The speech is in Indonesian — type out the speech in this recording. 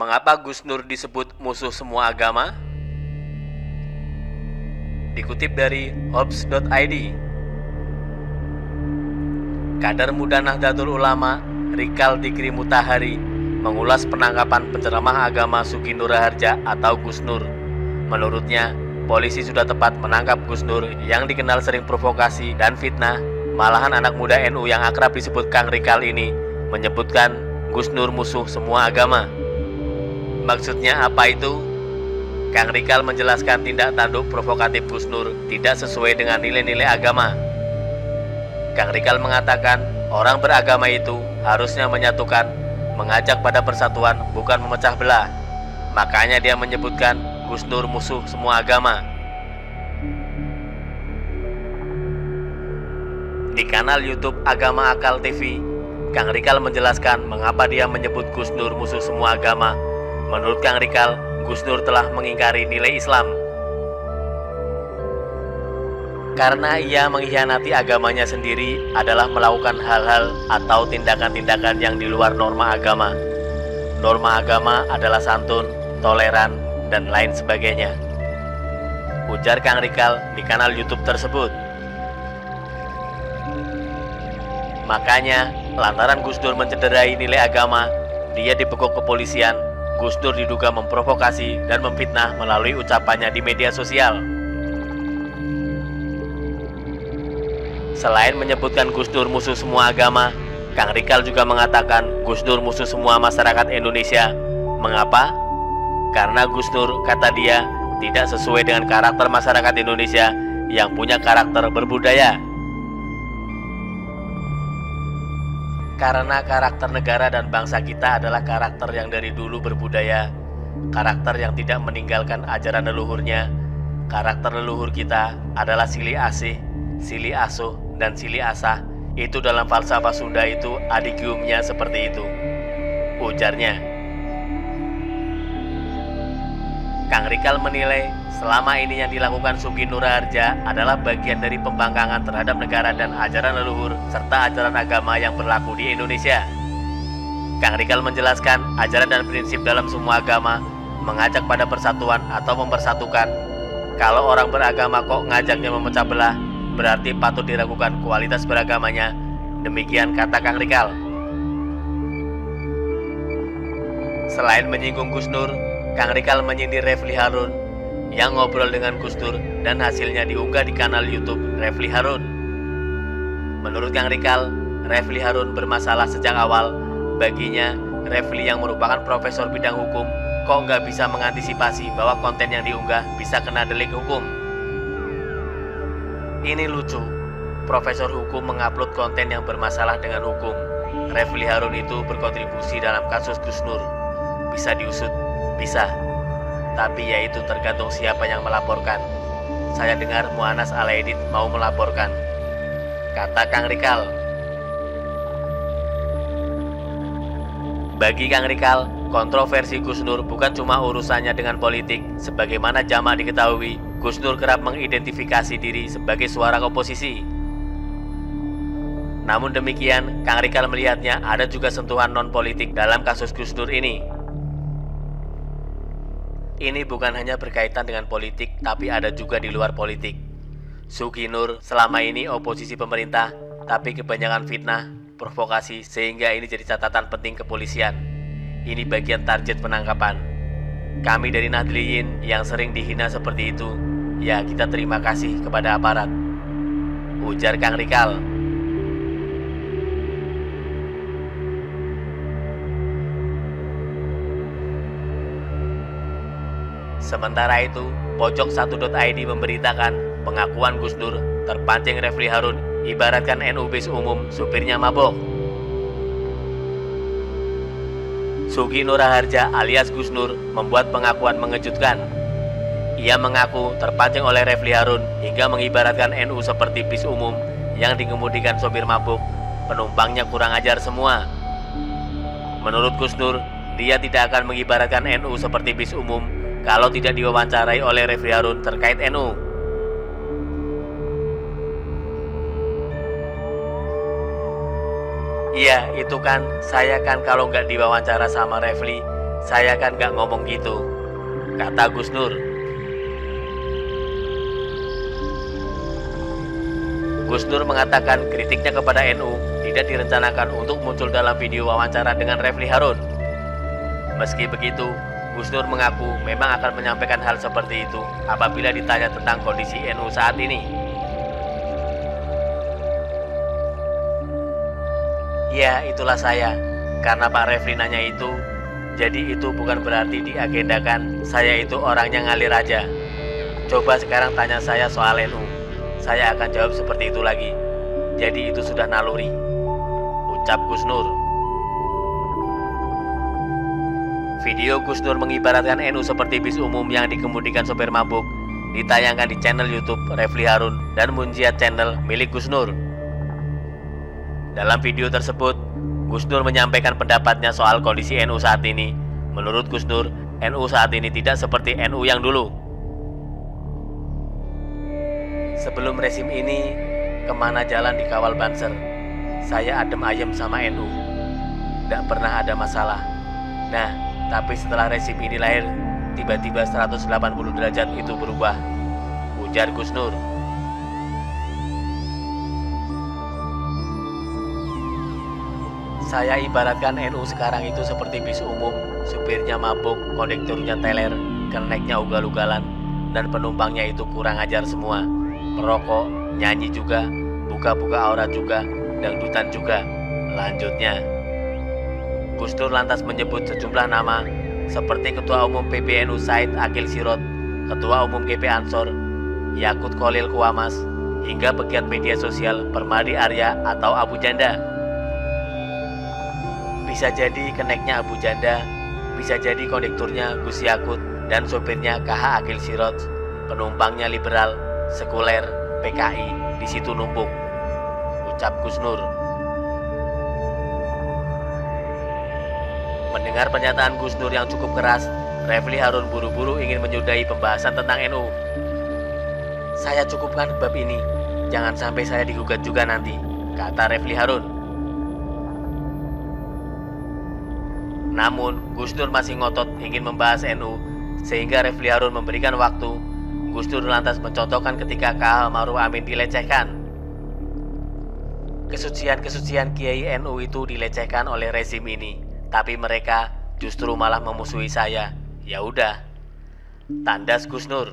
Mengapa Gus Nur disebut musuh semua agama? Dikutip dari Hobbs.id, Kader Muda Nahdlatul Ulama Rikal Dikri Mutahari mengulas penangkapan penceramah agama Sugi Nur Raharja atau Gus Nur. Menurutnya, polisi sudah tepat menangkap Gus Nur yang dikenal sering provokasi dan fitnah. Malahan anak muda NU yang akrab disebut Kang Rikal ini menyebutkan Gus Nur musuh semua agama. Maksudnya apa itu? Kang Rikal menjelaskan tindak tanduk provokatif Gus Nur tidak sesuai dengan nilai-nilai agama. Kang Rikal mengatakan orang beragama itu harusnya menyatukan, mengajak pada persatuan, bukan memecah belah. Makanya dia menyebutkan Gus Nur musuh semua agama. Di kanal YouTube Agama Akal TV, Kang Rikal menjelaskan mengapa dia menyebut Gus Nur musuh semua agama. Menurut Kang Rikal, Gus Nur telah mengingkari nilai Islam karena ia mengkhianati agamanya sendiri adalah melakukan hal-hal atau tindakan-tindakan yang di luar norma agama. Norma agama adalah santun, toleran, dan lain sebagainya, ujar Kang Rikal di kanal YouTube tersebut. Makanya, lantaran Gus Nur mencederai nilai agama, dia dibekuk kepolisian. Gus Nur diduga memprovokasi dan memfitnah melalui ucapannya di media sosial. Selain menyebutkan Gus Nur musuh semua agama, Kang Rikal juga mengatakan Gus Nur musuh semua masyarakat Indonesia. Mengapa? Karena Gus Nur, kata dia, tidak sesuai dengan karakter masyarakat Indonesia yang punya karakter berbudaya. Karena karakter negara dan bangsa kita adalah karakter yang dari dulu berbudaya, karakter yang tidak meninggalkan ajaran leluhurnya. Karakter leluhur kita adalah silih asih, silih asuh, dan silih asah. Itu dalam falsafah Sunda itu adigiumnya seperti itu, ujarnya. Kang Rikal menilai selama ini yang dilakukan Sugi Nur Raharja adalah bagian dari pembangkangan terhadap negara dan ajaran leluhur serta ajaran agama yang berlaku di Indonesia. Kang Rikal menjelaskan ajaran dan prinsip dalam semua agama mengajak pada persatuan atau mempersatukan. Kalau orang beragama kok ngajaknya memecah belah, berarti patut diragukan kualitas beragamanya. Demikian kata Kang Rikal. Selain menyinggung Gus Nur, Kang Rikal menyindir Refli Harun yang ngobrol dengan Gus Nur dan hasilnya diunggah di kanal YouTube Refli Harun. Menurut Kang Rikal, Refli Harun bermasalah sejak awal. Baginya, Refli yang merupakan profesor bidang hukum kok nggak bisa mengantisipasi bahwa konten yang diunggah bisa kena delik hukum. Ini lucu, profesor hukum mengupload konten yang bermasalah dengan hukum. Refli Harun itu berkontribusi dalam kasus Gus Nur. Bisa diusut? Bisa. Tapi ya itu tergantung siapa yang melaporkan. Saya dengar Mu'anas Alaidit mau melaporkan, kata Kang Rikal. Bagi Kang Rikal, kontroversi Gus Nur bukan cuma urusannya dengan politik. Sebagaimana jamak diketahui, Gus Nur kerap mengidentifikasi diri sebagai suara oposisi. Namun demikian, Kang Rikal melihatnya ada juga sentuhan non-politik dalam kasus Gus Nur ini. Ini bukan hanya berkaitan dengan politik, tapi ada juga di luar politik. Sugi Nur selama ini oposisi pemerintah, tapi kebanyakan fitnah, provokasi, sehingga ini jadi catatan penting kepolisian. Ini bagian target penangkapan. Kami dari Nahdliyin yang sering dihina seperti itu, ya kita terima kasih kepada aparat, ujar Kang Rikal. Sementara itu, Pojok1.id memberitakan pengakuan Gus Nur terpancing Refli Harun ibaratkan NU bis umum supirnya mabok. Sugi Nur Raharja alias Gus Nur membuat pengakuan mengejutkan. Ia mengaku terpancing oleh Refli Harun hingga mengibaratkan NU seperti bis umum yang dikemudikan sopir mabuk. Penumpangnya kurang ajar semua. Menurut Gus Nur, dia tidak akan mengibaratkan NU seperti bis umum kalau tidak diwawancarai oleh Refli Harun terkait NU. Iya, itu kan, saya kan kalau nggak diwawancara sama Refli, Saya kan gak ngomong gitu, kata Gus Nur. Gus Nur mengatakan kritiknya kepada NU tidak direncanakan untuk muncul dalam video wawancara dengan Refli Harun. Meski begitu, Gus Nur mengaku memang akan menyampaikan hal seperti itu apabila ditanya tentang kondisi NU saat ini. Ya, itulah saya. Karena Pak Refli nanya itu, jadi itu bukan berarti diagendakan saya itu orangnya ngalir aja. Coba sekarang tanya saya soal NU, saya akan jawab seperti itu lagi. Jadi itu sudah naluri, ucap Gus Nur. Video Gus Nur mengibaratkan NU seperti bis umum yang dikemudikan sopir mabuk ditayangkan di channel YouTube Refli Harun dan Munjiat Channel milik Gus Nur. Dalam video tersebut, Gus Nur menyampaikan pendapatnya soal kondisi NU saat ini. Menurut Gus Nur, NU saat ini tidak seperti NU yang dulu. Sebelum rezim ini, kemana jalan dikawal Banser. Saya adem ayem sama NU. Tidak pernah ada masalah. Nah, tapi setelah rezim ini lahir, tiba-tiba 180 derajat itu berubah, ujar Gus Nur. Saya ibaratkan NU sekarang itu seperti bis umum, supirnya mabuk, kondekturnya teler, keneknya ugal-ugalan, dan penumpangnya itu kurang ajar semua. Merokok, nyanyi juga, buka-buka aurat juga, dangdutan juga. Lanjutnya, Gus Nur lantas menyebut sejumlah nama seperti Ketua Umum PBNU Said Akil Sirot, Ketua Umum GP Ansor, Yakut Kholil Kuwamas, hingga pegiat media sosial Permadi Arya atau Abu Janda. Bisa jadi keneknya Abu Janda, bisa jadi kondekturnya Gus Yakut dan sopirnya KH Akil Sirot, penumpangnya liberal, sekuler, PKI, di situ numpuk, ucap Gus Nur. Mendengar pernyataan Gus Nur yang cukup keras, Refli Harun buru-buru ingin menyudahi pembahasan tentang NU. Saya cukupkan bab ini, jangan sampai saya digugat juga nanti, kata Refli Harun. Namun, Gus Nur masih ngotot ingin membahas NU, sehingga Refli Harun memberikan waktu. Gus Nur lantas mencontohkan ketika KH Ma'ruf Amin dilecehkan. Kesucian-kesucian Kiai NU itu dilecehkan oleh rezim ini, tapi mereka justru malah memusuhi saya. Ya udah, tandas Gus Nur.